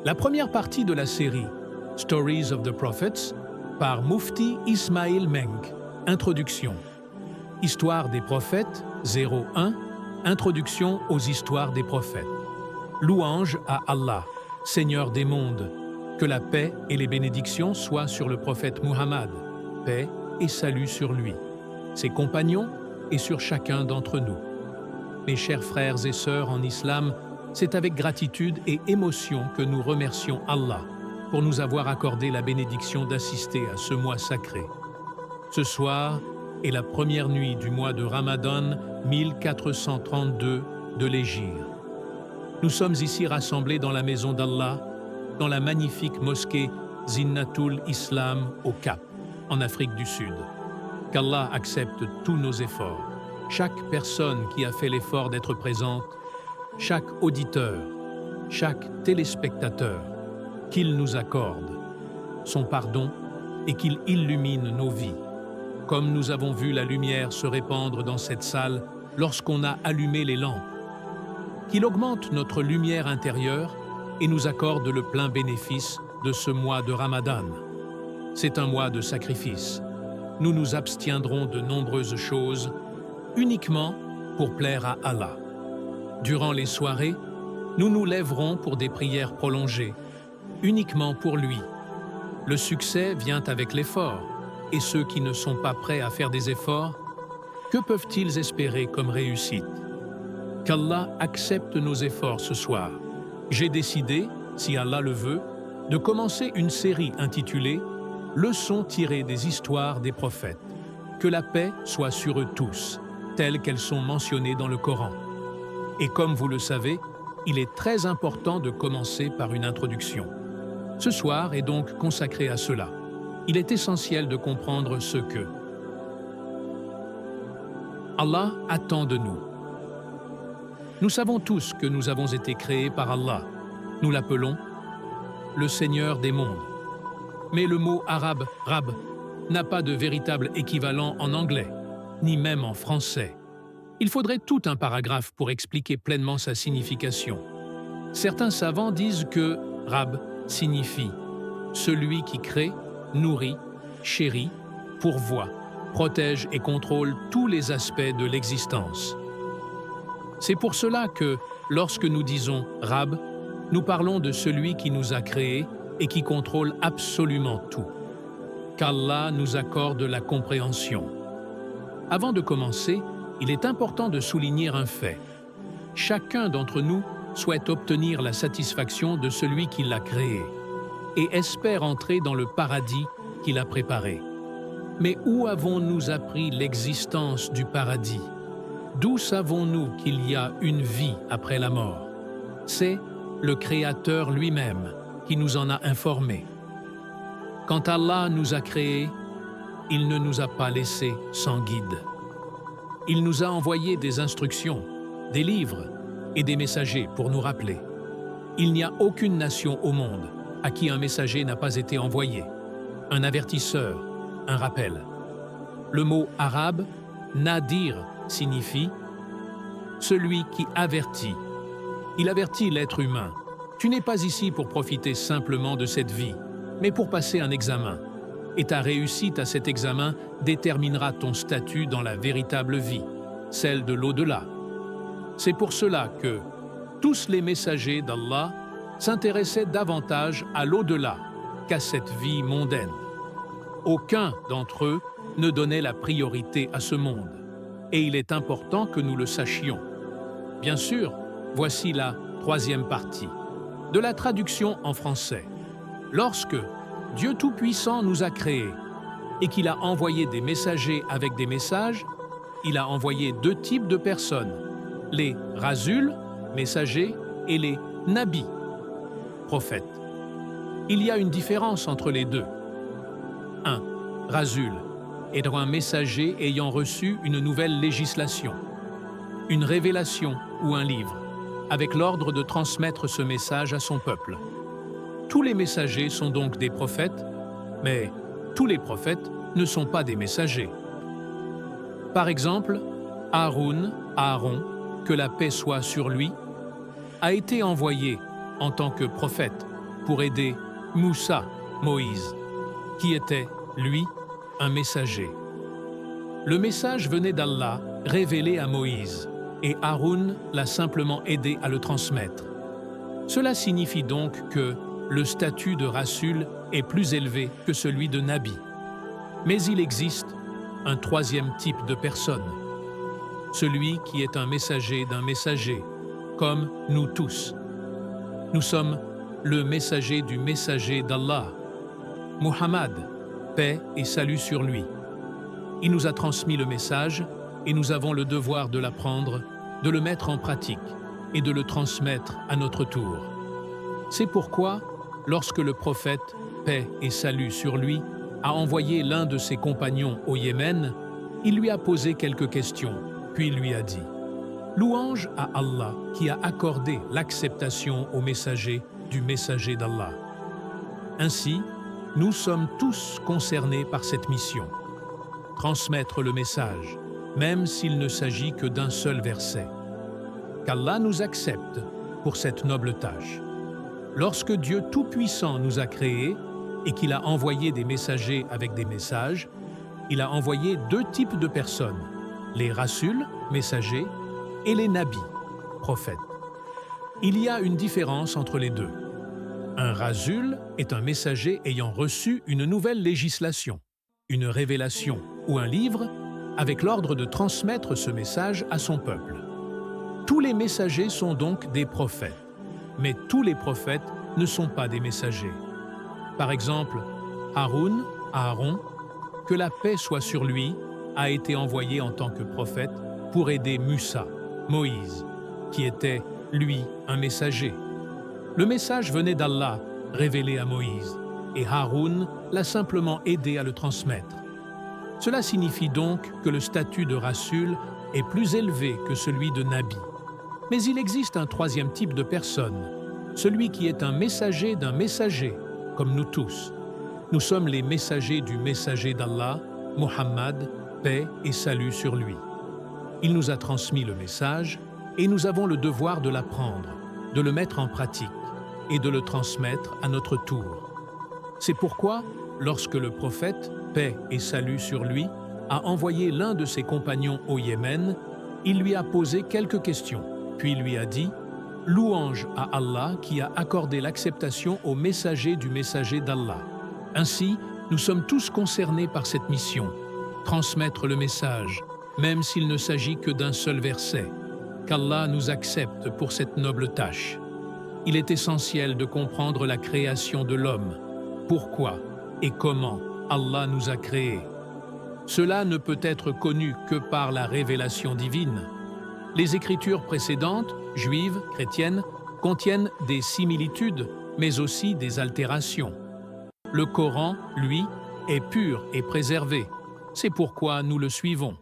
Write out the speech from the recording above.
La première partie de la série Stories of the Prophets par Mufti Ismail Menk. Introduction. Histoire des prophètes 01. Introduction aux histoires des prophètes. Louange à Allah, Seigneur des mondes. Que la paix et les bénédictions soient sur le prophète Muhammad. Paix et salut sur lui, ses compagnons et sur chacun d'entre nous. Mes chers frères et sœurs en islam, c'est avec gratitude et émotion que nous remercions Allah pour nous avoir accordé la bénédiction d'assister à ce mois sacré. Ce soir est la première nuit du mois de Ramadan 1432 de l'Hégire. Nous sommes ici rassemblés dans la maison d'Allah, dans la magnifique mosquée Zinnatul Islam au Cap, en Afrique du Sud. Qu'Allah accepte tous nos efforts. Chaque personne qui a fait l'effort d'être présente, chaque auditeur, chaque téléspectateur, qu'il nous accorde son pardon et qu'il illumine nos vies. Comme nous avons vu la lumière se répandre dans cette salle lorsqu'on a allumé les lampes. Qu'il augmente notre lumière intérieure et nous accorde le plein bénéfice de ce mois de Ramadan. C'est un mois de sacrifice. Nous nous abstiendrons de nombreuses choses uniquement pour plaire à Allah. Durant les soirées, nous nous lèverons pour des prières prolongées, uniquement pour lui. Le succès vient avec l'effort, et ceux qui ne sont pas prêts à faire des efforts, que peuvent-ils espérer comme réussite? Qu'Allah accepte nos efforts ce soir. J'ai décidé, si Allah le veut, de commencer une série intitulée « Leçons tirées des histoires des prophètes ». Que la paix soit sur eux tous, telles qu'elles sont mentionnées dans le Coran. Et comme vous le savez, il est très important de commencer par une introduction. Ce soir est donc consacré à cela. Il est essentiel de comprendre ce que Allah attend de nous. Nous savons tous que nous avons été créés par Allah. Nous l'appelons le Seigneur des mondes. Mais le mot arabe « Rab » n'a pas de véritable équivalent en anglais, ni même en français. Il faudrait tout un paragraphe pour expliquer pleinement sa signification. Certains savants disent que « Rab » signifie « celui qui crée, nourrit, chérit, pourvoit, protège et contrôle tous les aspects de l'existence ». C'est pour cela que, lorsque nous disons « Rab », nous parlons de celui qui nous a créés et qui contrôle absolument tout. Qu'Allah nous accorde la compréhension. Avant de commencer, il est important de souligner un fait. Chacun d'entre nous souhaite obtenir la satisfaction de celui qui l'a créé et espère entrer dans le paradis qu'il a préparé. Mais où avons-nous appris l'existence du paradis? D'où savons-nous qu'il y a une vie après la mort? C'est le Créateur lui-même qui nous en a informés. Quand Allah nous a créés, il ne nous a pas laissés sans guide. Il nous a envoyé des instructions, des livres et des messagers pour nous rappeler. Il n'y a aucune nation au monde à qui un messager n'a pas été envoyé, un avertisseur, un rappel. Le mot arabe, nadir, signifie « celui qui avertit ». Il avertit l'être humain. Tu n'es pas ici pour profiter simplement de cette vie, mais pour passer un examen. Et ta réussite à cet examen déterminera ton statut dans la véritable vie, celle de l'au-delà. C'est pour cela que tous les messagers d'Allah s'intéressaient davantage à l'au-delà qu'à cette vie mondaine. Aucun d'entre eux ne donnait la priorité à ce monde. Et il est important que nous le sachions. Bien sûr, voici la troisième partie de la traduction en français. Lorsque Dieu Tout-Puissant nous a créés et qu'il a envoyé des messagers avec des messages, il a envoyé deux types de personnes, les Rasul, messagers, et les Nabis, prophètes. Il y a une différence entre les deux. 1. Rasul est un messager ayant reçu une nouvelle législation, une révélation ou un livre, avec l'ordre de transmettre ce message à son peuple. Tous les messagers sont donc des prophètes, mais tous les prophètes ne sont pas des messagers. Par exemple, Aaron, que la paix soit sur lui, a été envoyé en tant que prophète, pour aider Moussa, Moïse, qui était, lui, un messager. Le message venait d'Allah, révélé à Moïse, et Haroun l'a simplement aidé à le transmettre. Cela signifie donc que le statut de Rasul est plus élevé que celui de Nabi. Mais il existe un troisième type de personne, celui qui est un messager d'un messager, comme nous tous. Nous sommes le messager du messager d'Allah, Muhammad, paix et salut sur lui. Il nous a transmis le message et nous avons le devoir de l'apprendre, de le mettre en pratique et de le transmettre à notre tour. C'est pourquoi, lorsque le prophète, paix et salut sur lui, a envoyé l'un de ses compagnons au Yémen, il lui a posé quelques questions, puis il lui a dit « Louange à Allah qui a accordé l'acceptation au messager du messager d'Allah. » Ainsi, nous sommes tous concernés par cette mission. Transmettre le message, même s'il ne s'agit que d'un seul verset. Qu'Allah nous accepte pour cette noble tâche. Lorsque Dieu Tout-Puissant nous a créés et qu'il a envoyé des messagers avec des messages, il a envoyé deux types de personnes, les rasuls, messagers, et les nabis, prophètes. Il y a une différence entre les deux. Un rasul est un messager ayant reçu une nouvelle législation, une révélation ou un livre avec l'ordre de transmettre ce message à son peuple. Tous les messagers sont donc des prophètes, mais tous les prophètes ne sont pas des messagers. Par exemple, Aaron, que la paix soit sur lui, a été envoyé en tant que prophète pour aider Moussa, Moïse, qui était, lui, un messager. Le message venait d'Allah, révélé à Moïse, et Haroun l'a simplement aidé à le transmettre. Cela signifie donc que le statut de Rasul est plus élevé que celui de Nabi. Mais il existe un troisième type de personne, celui qui est un messager d'un messager, comme nous tous. Nous sommes les messagers du messager d'Allah, Muhammad, paix et salut sur lui. Il nous a transmis le message et nous avons le devoir de l'apprendre, de le mettre en pratique et de le transmettre à notre tour. C'est pourquoi, lorsque le prophète, paix et salut sur lui, a envoyé l'un de ses compagnons au Yémen, il lui a posé quelques questions, puis lui a dit « Louange à Allah qui a accordé l'acceptation au messager du messager d'Allah. » Ainsi, nous sommes tous concernés par cette mission, transmettre le message, même s'il ne s'agit que d'un seul verset, qu'Allah nous accepte pour cette noble tâche. Il est essentiel de comprendre la création de l'homme, pourquoi et comment Allah nous a créés. Cela ne peut être connu que par la révélation divine. Les écritures précédentes, juives, chrétiennes, contiennent des similitudes, mais aussi des altérations. Le Coran, lui, est pur et préservé. C'est pourquoi nous le suivons.